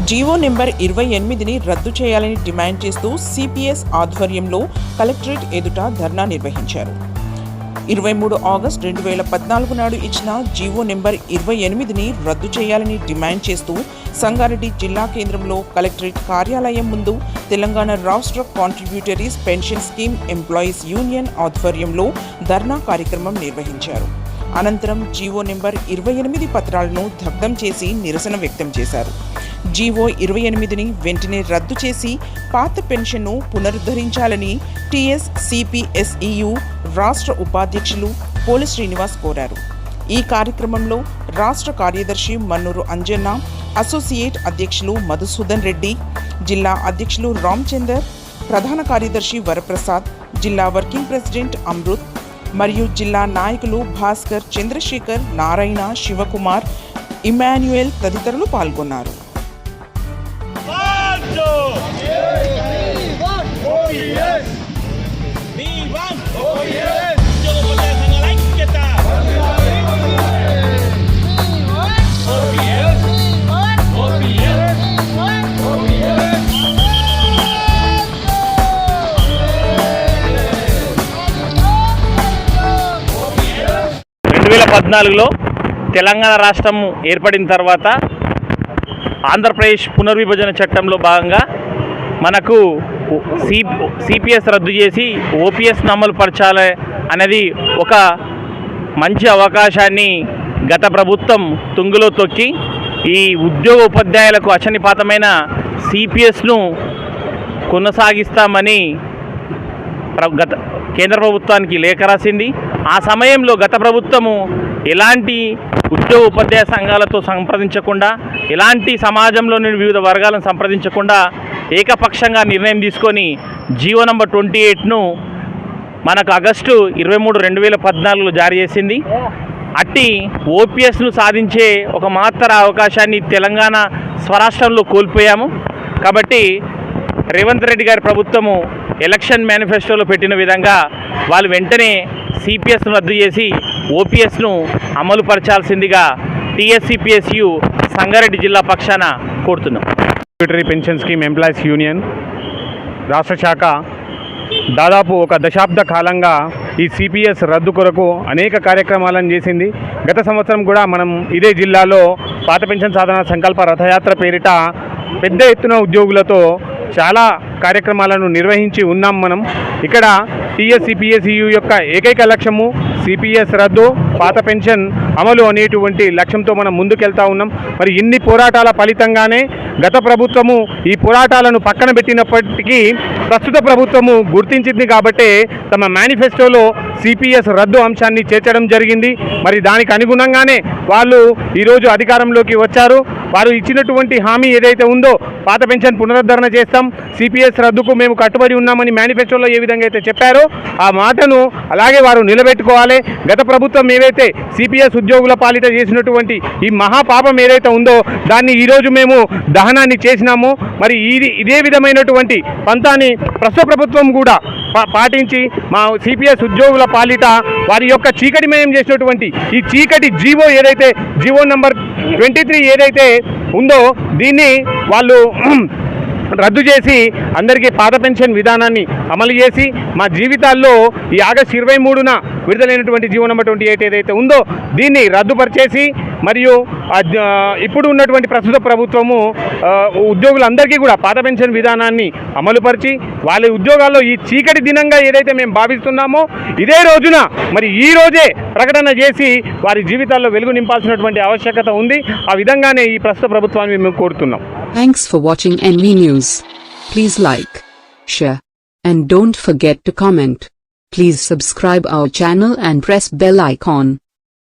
GO number 28ని రద్దు చేయాలని demand చేస్తూ సిపిఎస్ ఆధ్వర్యంలో కలెక్టరేట్ ఎదుట ధర్నా నిర్వహించారు. 23 ఆగస్టు 2014 నాడు ఇచ్చిన జీవో నెంబర్ 28ని రద్దు చేయాలని డిమాండ్ చేస్తూ సంగారెడ్డి జిల్లా కేంద్రంలో కలెక్టరేట్ కార్యాలయం ముందు తెలంగాణ రాష్ట్ర కాంట్రిబ్యూటరీస్ పెన్షన్ స్కీమ్ ఎంప్లాయీస్ యూనియన్ ఆధ్వర్యంలో ధర్నా కార్యక్రమం నిర్వహించారు. అనంతరం జీవో నెంబర్ 28 పత్రాలను దగ్ధం చేసి నిరసన వ్యక్తం చేశారు. జీవో 28ని వెంటనే రద్దు చేసి పాత పెన్షన్ను పునరుద్ధరించాలని టీఎస్ సిపిఎస్ఈయు రాష్ట్ర ఉపాధ్యక్షులు పోలి శ్రీనివాస్ కోరారు. ఈ కార్యక్రమంలో రాష్ట్ర కార్యదర్శి మన్నూరు అంజన్న, అసోసియేట్ అధ్యక్షులు మధుసూదన్ రెడ్డి, జిల్లా అధ్యక్షులు రామచందర్, ప్రధాన కార్యదర్శి వరప్రసాద్, జిల్లా వర్కింగ్ ప్రెసిడెంట్ అమృత్ మరియు జిల్లా నాయకులు భాస్కర్, చంద్రశేఖర్, నారాయణ, శివకుమార్, ఇమాన్యుయల్ తదితరులు పాల్గొన్నారు. లో తెలంగాణ రాష్ట్రం ఏర్పడిన తర్వాత ఆంధ్రప్రదేశ్ పునర్విభజన చట్టంలో భాగంగా మనకు సిపిఎస్ రద్దు చేసి ఓపీఎస్ను అమలు పరచాలి అనేది ఒక మంచి అవకాశాన్ని గత ప్రభుత్వం తుంగలో తొక్కి ఈ ఉద్యోగ ఉపాధ్యాయులకు అచనిపాతమైన సిపిఎస్ను కొనసాగిస్తామని కేంద్ర ప్రభుత్వానికి లేఖ రాసింది. ఆ సమయంలో గత ప్రభుత్వము ఎలాంటి ఉద్యోగ ఉపాధ్యాయ సంఘాలతో సంప్రదించకుండా, ఎలాంటి సమాజంలోని వివిధ వర్గాలను సంప్రదించకుండా ఏకపక్షంగా నిర్ణయం తీసుకొని జీవో నంబర్ 28ను మనకు ఆగస్టు 23, 2014లో జారీ చేసింది. అట్టి ఓపీఎస్ను సాధించే ఒక మాత్ర అవకాశాన్ని తెలంగాణ స్వరాష్ట్రంలో కోల్పోయాము. కాబట్టి రేవంత్ రెడ్డి గారి ప్రభుత్వము ఎలక్షన్ మేనిఫెస్టోలో పెట్టిన విధంగా వాళ్ళు వెంటనే సిపిఎస్ను రద్దు చేసి ఓపీఎస్ను అమలు పరచాల్సిందిగా టీఎస్సిపిఎస్యు సంగారెడ్డి జిల్లా పక్షాన కోరుతున్నాం. Contributory pension scheme employees union రాష్ట్ర శాఖ దాదాపు ఒక దశాబ్ద కాలంగా ఈ సిపిఎస్ రద్దు కొరకు అనేక కార్యక్రమాలను చేసింది. గత సంవత్సరం కూడా మనం ఇదే జిల్లాలో పాత పెన్షన్ సాధన సంకల్ప రథయాత్ర పేరిట పెద్ద ఎత్తున ఉద్యోగులతో చాలా కార్యక్రమాలను నిర్వహించి ఉన్నాం. మనం ఇక్కడ టీఎస్సిపిఎస్యు యొక్క ఏకైక లక్ష్యము సిపిఎస్ రద్దు, పాత పెన్షన్ అమలు అనేటువంటి లక్ష్యంతో మనం ముందుకెళ్తా ఉన్నాం. మరి ఇన్ని పోరాటాల ఫలితంగానే గత ప్రభుత్వము ఈ పోరాటాలను పక్కన పెట్టినప్పటికీ ప్రస్తుత ప్రభుత్వము గుర్తించింది కాబట్టి తమ మేనిఫెస్టోలో సిపిఎస్ రద్దు అంశాన్ని చేర్చడం జరిగింది. మరి దానికి అనుగుణంగానే వాళ్ళు ఈరోజు అధికారంలోకి వచ్చారు. వారు ఇచ్చినటువంటి హామీ ఏదైతే ఉందో పాత పెన్షన్ పునరుద్ధరణ చేస్తాం, సిపిఎస్ రద్దుకు మేము కట్టుబడి ఉన్నామని మేనిఫెస్టోలో ఏ విధంగా అయితే చెప్పారో ఆ మాటను అలాగే వారు నిలబెట్టుకోవాలి. గత ప్రభుత్వం ఏవైతే సిపిఎస్ ఉద్యోగుల పాలిట చేసినటువంటి ఈ మహాపాపం ఏదైతే ఉందో దాన్ని ఈరోజు మేము దహనాన్ని చేసినాము. మరి ఇదే విధమైనటువంటి పంతాన్ని ప్రస్తుత ప్రభుత్వం కూడా పాటించి మా సిపిఎస్ ఉద్యోగుల పాలిట వారి యొక్క చీకటిమయం చేసినటువంటి ఈ చీకటి జీవో ఏదైతే జీవో నంబర్ 23 ఏదైతే ఉందో దీన్ని వాళ్ళు రద్దు చేసి అందరికీ పాత పెన్షన్ విధానాన్ని అమలు చేసి మా జీవితాల్లో ఈ ఆగస్టు 23న విడుదలైనటువంటి జీవో నెంబర్ 28 ఏదైతే ఉందో దీన్ని రద్దుపరిచేసి మరియు ఇప్పుడు ఉన్నటువంటి ప్రస్తుత ప్రభుత్వము ఉద్యోగులందరికీ కూడా పాత పెన్షన్ విధానాన్ని అమలుపరిచి వాళ్ళ ఉద్యోగాల్లో ఈ చీకటి దినంగా ఏదైతే మేము భావిస్తున్నామో ఇదే రోజున మరి ఈ రోజే ప్రకటన చేసి వారి జీవితాల్లో వెలుగు నింపాల్సినటువంటి ఆవశ్యకత ఉంది. ఆ విధంగానే ఈ ప్రస్తుత ప్రభుత్వాన్ని మేము కోరుతున్నాం. Thanks for watching NV News. Please like, share, and don't forget to comment. Please subscribe our channel and press bell icon.